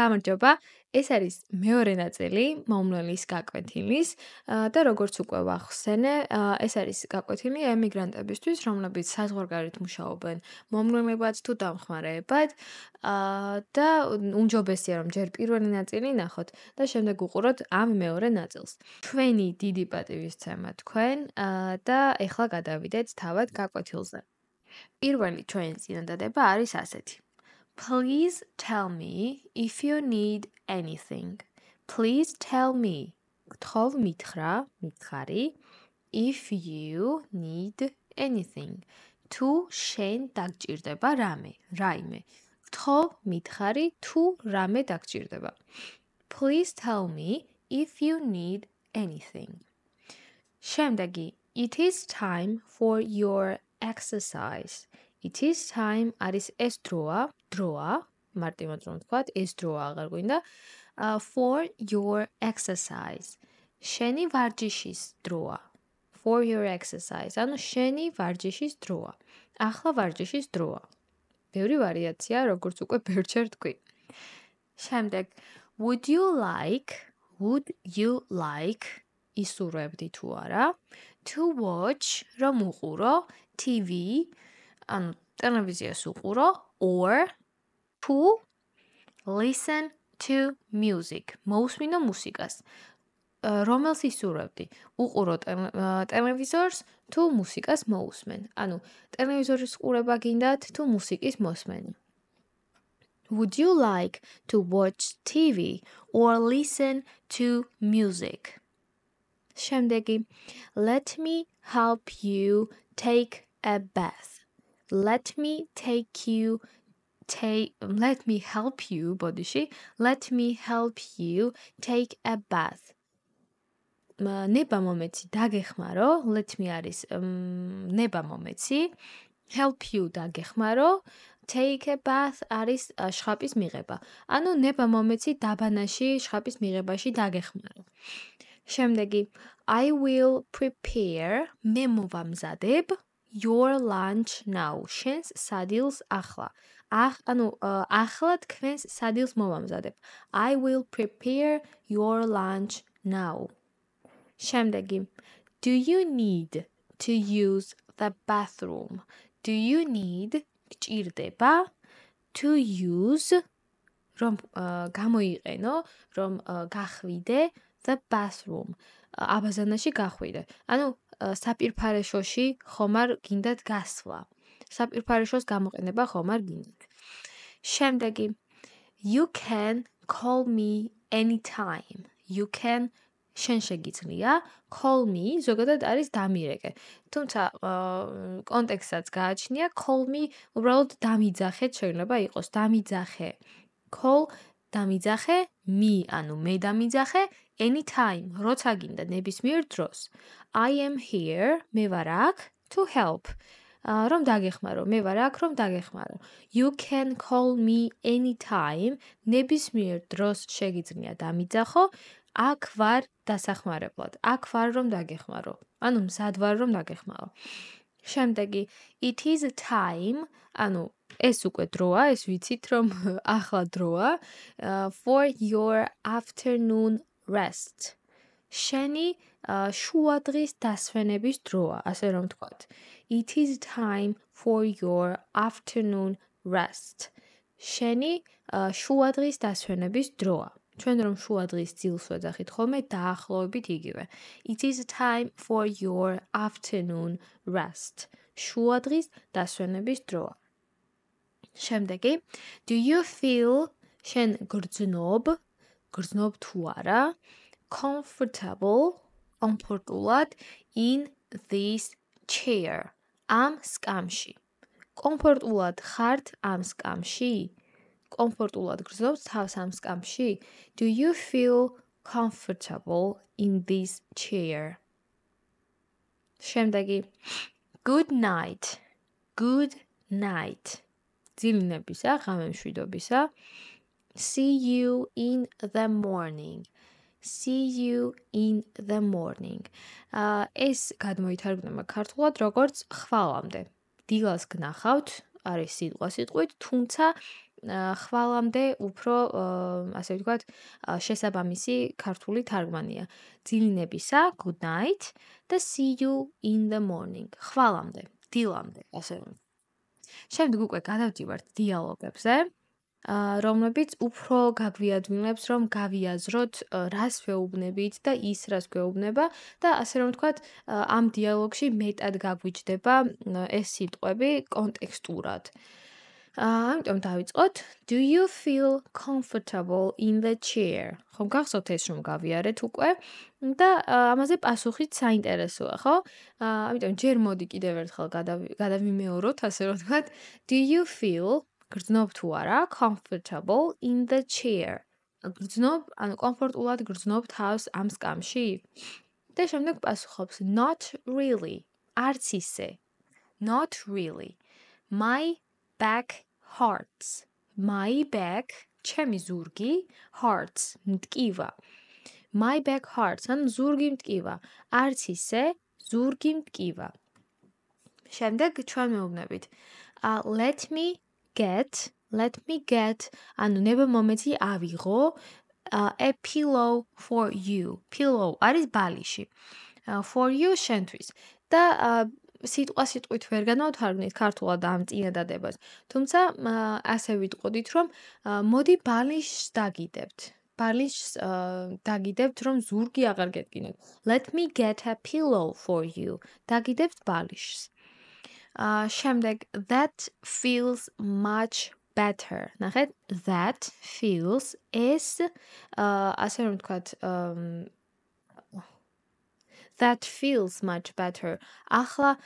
გამარჯობა, ეს არის მეორე ნაწილი მომვლელის გაკვეთილის და როგორც უკვე ვახსენე, ეს არის გაკვეთილი ემიგრანტებისთვის, რომლებიც საზღვარგარეთ მუშაობენ მომვლელებად თუ დამხმარეებად და უმჯობესია, რომ ჯერ პირველი ნაწილი ნახოთ და შემდეგ უყუროთ ამ მეორე ნაწილს. თქვენი დიდი პატივისცემა თქვენ და ეხლა გადავიდეთ თავად გაკვეთილზე. პირველი ჩვენი წინადადება არის ასეთი. Please tell me if you need anything. Please tell me. გთხოვ მითხრა, მითხარი. If you need anything. თუ შენ დაგჭირდება რამე, რაიმე. გთხოვ მითხარი თუ რამე დაგჭირდება. Please tell me if you need anything. შემდეგი. It is time for your exercise. It is time არის ეს დროა, მარტივად რომ ვთქვათ, ეს დროა აღარ გვინდა, for your exercise. შენი ვარჯიშის დროა. For your exercise. ანუ შენი ვარჯიშის დროა. ახლა ვარჯიშის დროა. ბევრი ვარიაცია, როგორც უკვე ბევრჯერ თქვი. შემდეგ, would you like ისურვებდი თუ არა, to watch რომ უყურო TV, ანუ ტელევიზიას უყურო, or to listen to music. მოусმინო მუსიკას. რომელს ისურვებდი? უყურო ტელევიზორს თუ მუსიკას მოусმენ. ანუ ტელევიზორის ყურება გინდათ თუ მუსიკის მოსმენი. Would you like to watch TV or listen to music? შემდეგი. Let me help you take a bath. Let me help you take a bath. ნება მომეცი დაგეხმარო, let me არის ნება მომეცი, help you დაგეხმარო, take a bath არის შხაპის მიღება. ანუ ნება მომეცი დაბანაში შხაპის მიღებაში დაგეხმარო. შემდეგი, I will prepare, მე მოვამზადებ your lunch now. შენს სადილს ახლა. ანუ ახლა თქვენს სადილს მოვამზადებ. I will prepare your lunch now. შემდეგი, do you need to use the bathroom? Do you need გჭირდება to use რომ გამოიყენო, რომ გახვიდე the bathroom. აბაზანაში გახვიდე. ანუ საპირფარეშოში ხომ არ გინდათ გასვლა. საპირფარეშოს გამოყენება ხომ არ გინდათ. შემდეგი, you can call me anytime. You can შენ შეგიძლია call me ზოგადად არის დამირეკე. თუმცა კონტექსტსაც გააჩნია call me უბრალოდ დამიძახეთ შეიძლება იყოს დამიძახე. Call დამიძახე me ანუ მე დამიძახე anytime როცა გინდა ნებისმიერ დროს. I am here მე ვარ აქ to help. რომ დაგეხმარო, მე ვარ აქ რომ დაგეხმარო. You can call me anytime ნებისმიერ დროს შეგიძლია დამიძახო. აქ ვარ დასახმარებლად. აქ ვარ რომ დაგეხმარო. ანუ მზად ვარ რომ დაგეხმარო. შემდეგი, it is time, ანუ ეს უკვე დროა, ეს ვიცით რომ ახლა დროა, for your afternoon rest. შენი შუადღის დასვენების დროა, ასე რომ ვთქვათ. It is time for your afternoon rest. შენი შუადღის დასვენების დროა. ჩვენ რომ შუადღის ძილს ვეძახით ხოლმე დაახლოებით იგივე. It is time for your afternoon rest. შუადღის დასვენების დროა. შემდეგი, do you feel შენ გრძნობ თუ არა, კომფორტულად in this chair. ამ სკამში. კომფორტულად ხართ ამ სკამში? კომფორტულად გრძნობთ თავს ამ სკამში? Do you feel comfortable in this chair? შემდეგი, good night. ძილინებისა, ღამემშვიდობისა. See you in the morning. ეს გადმოითარგმნება ქართულად როგორც ხვალამდე. დილას გნახავთ, არის სიტყვით, თუმცა ხვალამდე უფრო ასე ვთქვათ, შესაბამისი ქართული თარგმანია. ძილინებისა, good night და see you in the morning. ხვალამდე, დილამდე, ასე რომ. შემდეგ უკვე გადავდივართ დიალოგებზე, რომლებიც უფრო გაგვიადვილებს, რომ გავიაზროთ, რას ვეუბნებით და ის რას გვეუბნება და ასე რომ ვთქვათ, ამ დიალოგში მეტად გაგვიჯდება ეს სიტყვები კონტექსტურად. ამიტომ დავიწყოთ. Do you feel comfortable in the chair? ხომ გახსოვთ ეს რომ გავიარეთ უკვე და ამაზე პასუხიც საინტერესოა, ხო? ამიტომ ჯერ მოდი კიდევ ერთხელ გადავიმეოროთ, ასე რომ ვთქვათ. Do you feel გრძნობ თუ არა comfortable in the chair? გრძნობ, ანუ კომფორტულად გრძნობ თავს ამ სკამში? და შემდეგ პასუხობს not really. არც ისე. Not really. My back hurts. My back, ჩემი ზურგი, hurts, მტკივა. My back hurts, ანუ ზურგი მტკივა. არც ისე, ზურგი მტკივა. შემდეგ ჩვენ მეუბნებით. Let me get, ანუ ნება მომეცი ავიღო a pillow for you. Pillow არის ბალიში. For you შენთვის. და სიტყვით ვერ განავთარგმნით ქართულად ამ წინადადებას. თუმცა ასე ვიტყოდით, რომ მოდი ბალიშს დაგიდებთ. ბალიშს დაგიდებთ, რომ ზურგი აღარ გეტკინოთ. Let me get a pillow for you. დაგიდებთ ბალიშს. შემდეგ that feels much better. ნახეთ, that feels is ასე რომ ვთქვათ, that feels much better. ახლა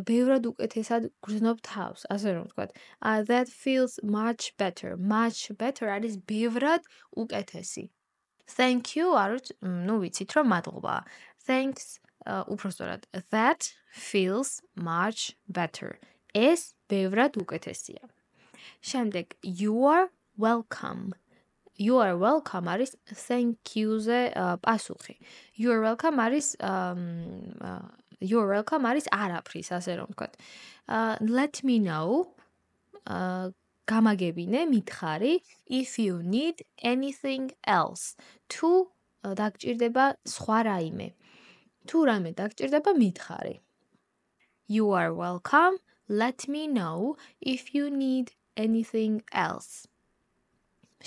ბევრად უკეთესად გრძნობ თავს, ასე რომ ვთქვათ. That feels much better. Much better არის ბევრად უკეთესი. Thank you არის, ვიცით რომ მადლობა. Thanks, უпростоრად. That feels much better. ეს ბევრად უკეთესია. შემდეგ you are welcome. You are welcome არის thank you-ზე პასუხი. You are welcome არის არაფრის, ასე რომ ვთქვათ. Let me know, გამაგებინე, მითხარი, if you need anything else. თუ დაგჭირდება სხვა რაიმე. თუ რაიმე დაგჭირდება, მითხარი. You are welcome. Let me know if you need anything else.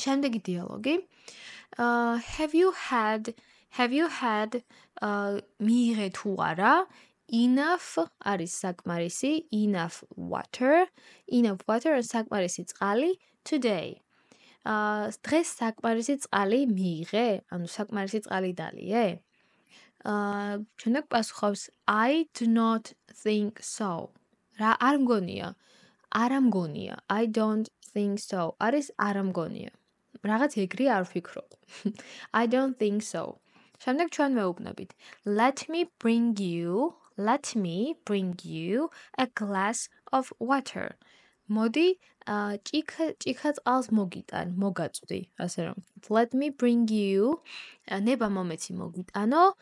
შემდეგი დიალოგი. Have you had მიიღე თუ არა enough არის საკმარისი enough water საკმარისი წყალი today. დღეს საკმარისი წყალი მიიღე, ანუ საკმარისი წყალი დალიე? შემდეგ პასუხობს I do not think so. რა არ მგონია? არა მგონია. I don't think so. არის არა მგონია. რაღაც ეგრე არ ვფიქრობ. I don't think so. შემდეგ ჩვენ მეუბნებით. Let me bring you a glass of water. მოდი ჭიქა წყალს მოგაწვდი, ასე რომ. Let me bring you ნება მომეცი მოგიტანო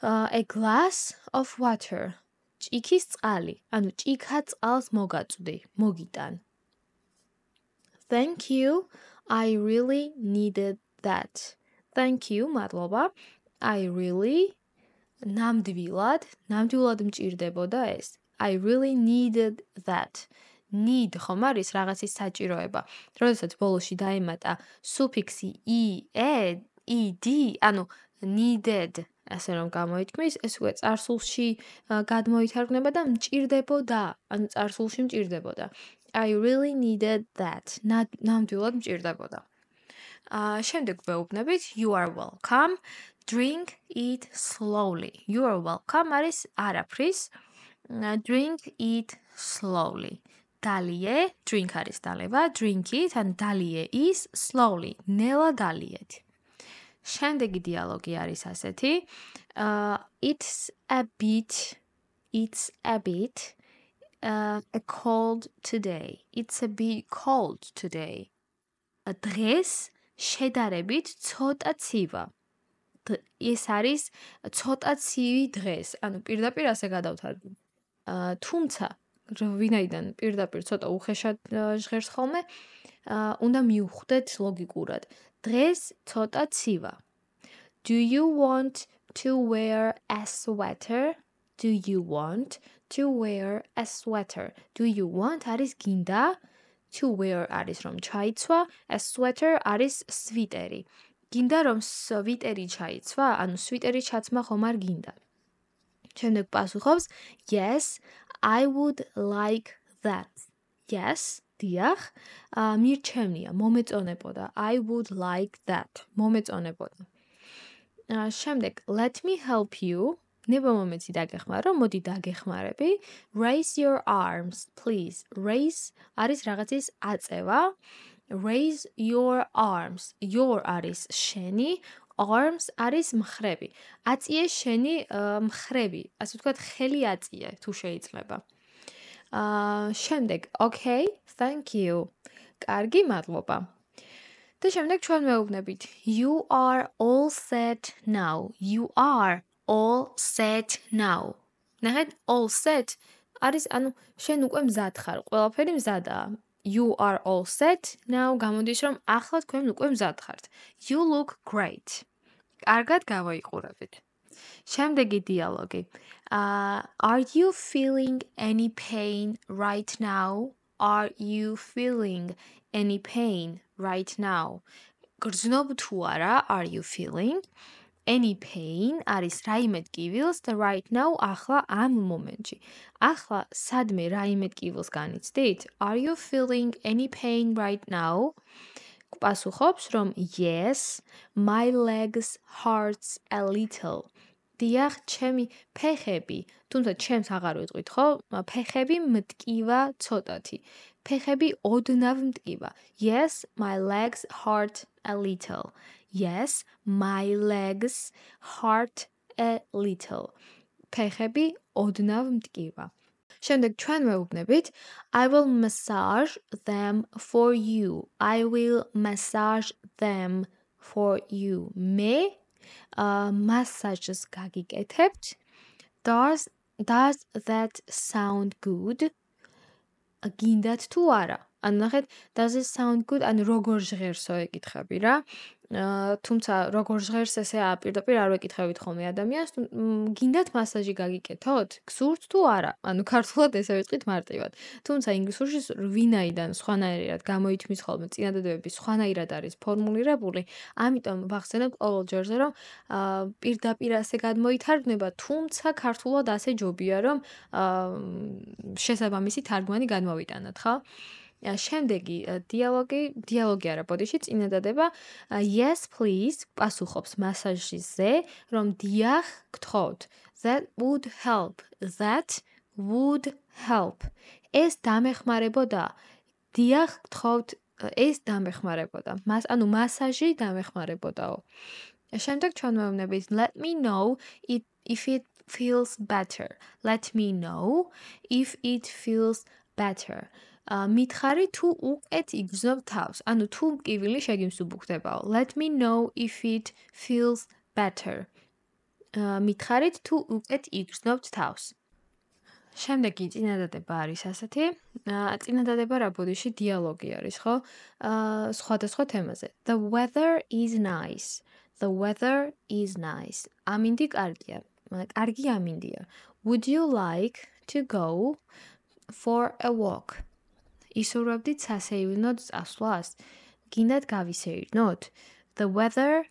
a glass of water. ჭიქის წყალი, ანუ ჭიქა წყალს მოგაწვდი, მოგიტან. Thank you. I really needed that. Thank you, მადლობა. I really ნამდვილად მჭირდებოდა ეს. I really needed that. Need ხომ არის რაღაცის საჭიროება. როდესაც ბოლოში დაემატა სუფიქსი ed, ანუ needed, ასე რომ გამოითქმის, ეს უკვე წარსულში გადმოითარგმნება და მჭირდებოდა, ანუ წარსულში მჭირდებოდა. I really needed that. ნამდვილად მჭირდებოდა. შემდეგ ვეუბნებით you are welcome. Drink it slowly. You are welcome არის არაფრის. Drink it slowly. დალიე, drink არის დალევა, drink it, ან დალიე is slowly. ნელა დალიეთ. შემდეგი დიალოგი არის ასეთი. It's a bit cold today. It's a bit cold today. დღეს შედარებით ცოტა ცივა. ეს არის ცოტა ცივი დღეს. ანუ პირდაპირ ასე გადავთარგმნ. თუმცა ვინაიდან პირდაპირ ცოტა უხეშად ჟღერს ხოლმე, უნდა მივხვდეთ ლოგიკურად. დღეს ცოტა ცივა. Do you want to wear a sweater? Do you want to wear a sweater? Do you want არის გინდა? To wear არის რომ ჩაიცვა, a sweater არის სვიტერი. გინდა რომ სვიტერი ჩაიცვა, ანუ სვიტერი ჩაცმა ხომ არ გინდა. შემდეგ პასუხობს yes, I would like that. Yes, დიახ, მირჩევნია, მომეწონებოდა. I would like that. მომეწონებოდა. შემდეგ let me help you. ნება მომეცი დაგეხმარო, მოდი დაგეხმარები. Raise your arms, please. Raise არის რაღაცის აწევა. Raise your arms. Your არის შენი, arms არის მხრები. აწიე შენი მხრები. ასე ვთქვათ, ხელი აწიე, თუ შეიძლება. შემდეგ, okay, thank you. კარგი, მადლობა. და შემდეგ ჩვენ მეუბნებით. You are all set now. You are all set now. ნახეთ, all set არის, ანუ შენ უკვე მზად ხარ, ყველაფერი მზადაა. You are all set now გამოდის რომ ახლა თქვენ უკვე მზად ხართ. You look great. კარგად გავაიყურებით. შემდეგი დიალოგი. Are you feeling any pain right now? Are you feeling any pain right now? გრძნობ თუ არა, are you feeling? Any pain არის რაიმე ტკივილს და right now ახლა ამ მომენტში. ახლა სადმე რაიმე ტკივილს განიცდით? Are you feeling any pain right now? პასუხობს რომ yes, my legs hurts a little. დიახ, ჩემი ფეხები, თუმცა ჩემს აღარ ვიტყვით, ხო? ფეხები მტკივა ცოტათი. ფეხები ოდნავ მტკივა. Yes, my legs hurt a little. Yes, my legs hurt a little. ფეხები ოდნავ მტკივა. შემდეგ ჩვენ მეუბნებით I will massage them for you. I will massage them for you. მე მასაჟს გაგიკეთებთ. Does that sound good? გინდათ თუ არა? ანუ ნახეთ, does it sound good? ანუ როგორ ჟღერსო ეკითხები რა. თუმცა როგორ ჟღერს ესე პირდაპირ არ ვეკითხებით ხოლმე ადამიანს. გინდათ მასაჟი გაგიკეთოთ? გსურთ თუ არა? ანუ ქართულად ესე ვიტყვით მარტივად. თუმცა ინგლისურში ვინაიდან სხვანაირად გამოითმის ხოლმე წინადადებები სხვანაირად არის ფორმულირებული, ამიტომ ვახსენებთ ყოველ ჯერზე რომ პირდაპირ ასე გადმოითარგმნება, თუმცა ქართულად ასე ჯობია რომ შესაბამისი თარგმანი გადმოვიტანოთ, ხო? შემდეგი დიალოგი არა, ბოდიში წინადადება yes please პასუხობს მასაჟზე, რომ დიახ გთხოვთ. That would help. That would help. ეს დამეხმარებოდა. დიახ გთხოვთ, ეს დამეხმარებოდა. ანუ მასაჟი დამეხმარებოდაო. შემდეგ ჩვენ მეუბნებით let me know if it feels better. Let me know if it feels better. მითხარი თუ უკეთ იგრძნობ თავს, ანუ თუ მკივილი შეგიმსუბუქდებაო. Let me know if it feels better. მითხარით თუ უკეთ იგრძნობთ თავს. შემდეგი წინადადება არის ასეთი. წინადადება რა ბოდიში დიალოგი არის, ხო? სხვადასხვა თემაზე. The weather is nice. The weather is nice. ამინდი კარგია. კარგი ამინდია. Would you like to go for a walk? ისურვებდით სასეირნოდ წასვლას? გინდათ გავისეირნოთ? The weather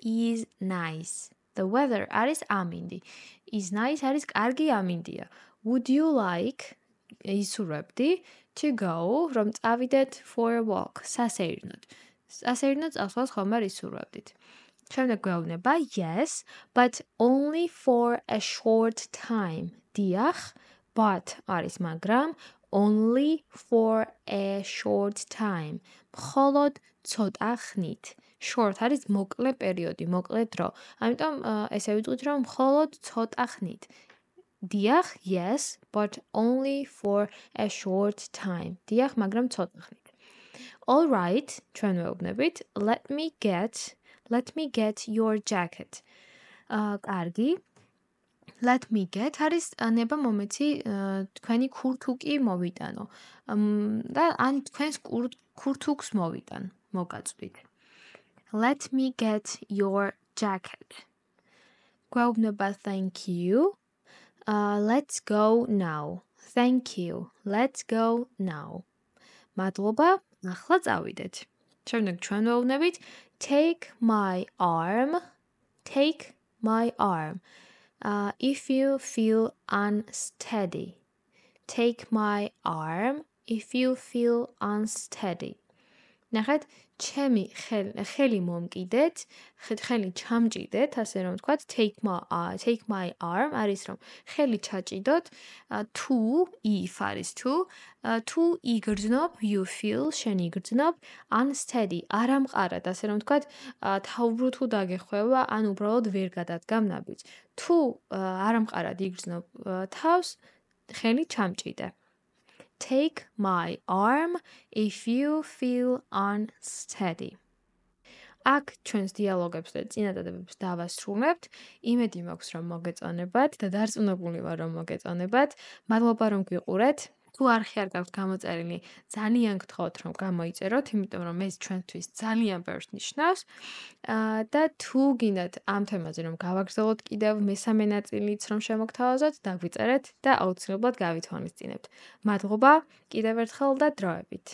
is nice. The weather არის ამინდი. Is nice არის კარგი ამინდია. Would you like ისურვებდი to go რომ წავიდეთ for a walk? სასეირნოდ. სასეირნოდ წასვლას ხომ არ ისურვებდით. შემდეგ გვეუბნება yes, but only for a short time. დიახ, but არის მაგრამ only for a short time. მხოლოდ ცოტა ხნით. Short არის მოკლე პერიოდი, მოკლე დრო. ამიტომ ესე ვიტყვით რომ მხოლოდ ცოტა ხნით. დიახ, yes, but only for a short time. დიახ, მაგრამ ცოტა ხნით. All right, ჩვენ მეუბნებით, let me get your jacket. კარგი. Let me get არის ნება მომეცი თქვენი ქურთუკი მოვიტანო. და ან თქვენს ქურთუკს მოვიტან, მოგაწვით. Let me get your jacket. გვაუბნება thank you. Let's go now. Thank you. Let's go now. მადლობა, ახლა წავიდეთ. შემდეგ ჩვენ ვეუბნებით take my arm. Take my arm. If you feel unsteady. Take my arm if you feel unsteady. ნახეთ, ჩემი ხელი მომკიდეთ, ხელი ჩამჭიდეთ, ასე რომ ვთქვათ, take my arm არის რომ ხელი ჩაჭიდოთ, თუ if არის თუ იგრძნობ, you feel შენ იგრძნობ, unsteady არ ამყარად, ასე რომ ვთქვათ, თაუბრუ თუ დაგეხვევა, ან უბრალოდ ვერ გადადგამ ნაბიჯს. თუ არ ამყარად იგრძნობ თავს, ხელი ჩამჭიდე. Take my arm if you feel unsteady. აქ ჩვენს დიალოგებს და წინადადებებს დავასრულებთ. იმედი მაქვს, რომ მოგეწონებათ და დარწმუნებული ვარ, რომ მოგეწონებათ. მადლობა, რომ გვიყურეთ. თუ არხი არ გაქვთ გამოწერილი, ძალიან გთხოვთ, რომ გამოიწეროთ, იმიტომ რომ ეს ჩვენთვის ძალიან ბევრს ნიშნავს. და თუ გინდათ ამ თემაზე რომ გავაგრძელოთ კიდევ მესამე ნაწილიც რომ შემოგთავაზოთ, დაგვიწერეთ და აუცილებლად გავითვალისწინებთ. მადლობა კიდევ ერთხელ და დროებით.